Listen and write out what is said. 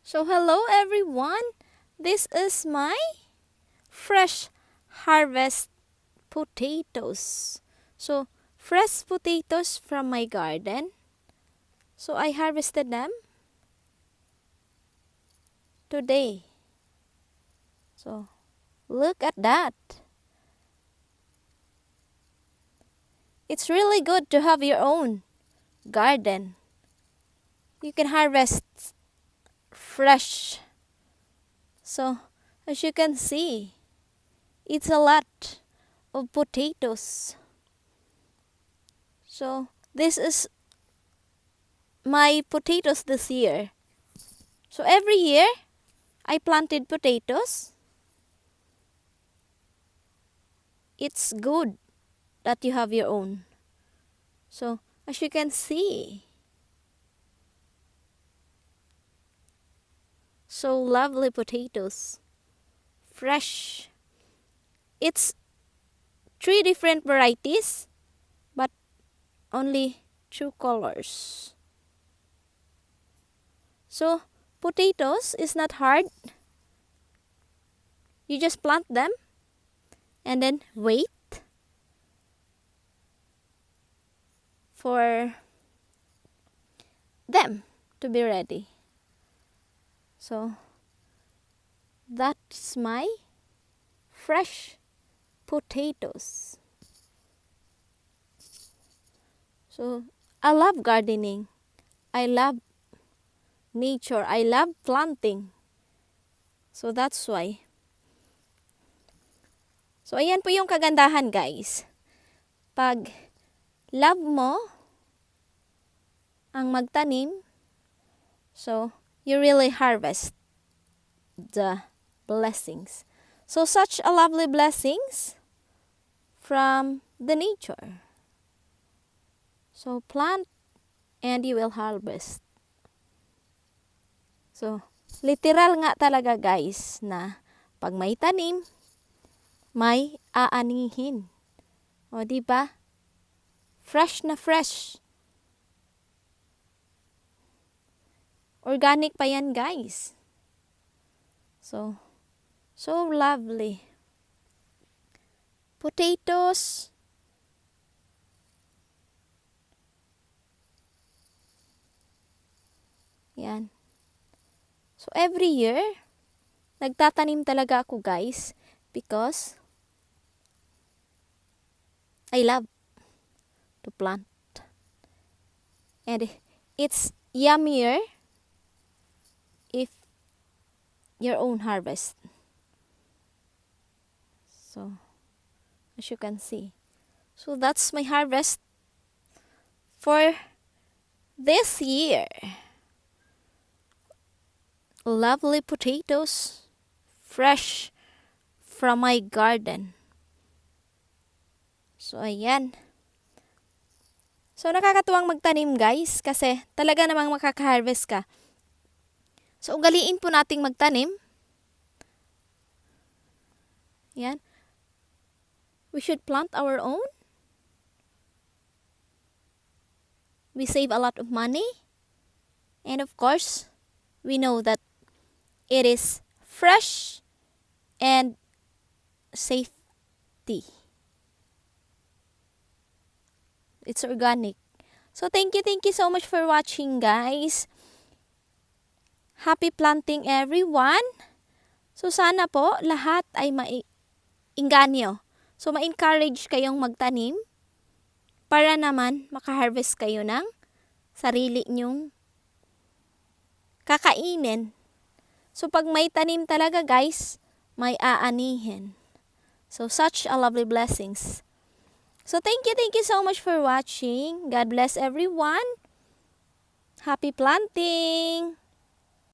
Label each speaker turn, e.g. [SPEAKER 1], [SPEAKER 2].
[SPEAKER 1] So hello everyone, this is my fresh harvest potatoes. So fresh potatoes from my garden. So I harvested them today. So look at that. It's really good to have your own garden. You can harvest fresh. So as you can see, it's a lot of potatoes. So this is my potatoes this year. So every year I planted potatoes. It's good that you have your own. So as you can see, so lovely potatoes, fresh. It's 3 different varieties, but only 2 colors. So potatoes is not hard. You just plant them and then wait for them to be ready. So that's my fresh potatoes. So I love gardening. I love nature. I love planting. So that's why. So ayan po yung kagandahan, guys. Pag love mo ang magtanim, so you really harvest the blessings. So such a lovely blessings from the nature. So plant and you will harvest. So literal nga talaga, guys, na pag may tanim, may aanihin. O di ba? Fresh na fresh. Organic pa yan, guys. So lovely. Potatoes. Yan. So every year, nagtatanim talaga ako, guys, because I love to plant. And it's yummier if your own harvest. So as you can see. So that's my harvest for this year. Lovely potatoes, fresh from my garden. So ayan. So nakakatuwang magtanim, guys, kasi talaga namang makaka-harvest ka. So ugaliin po nating magtanim. Yan. We should plant our own. We save a lot of money. And of course, we know that it is fresh and safety. It's organic. So thank you so much for watching, guys. Happy planting, everyone. So sana po lahat ay mainganyo. So ma-encourage kayong magtanim para naman makaharvest kayo ng sarili nyong kakainin. So pag may tanim talaga, guys, may aanihin. So such a lovely blessings. So thank you so much for watching. God bless everyone. Happy planting!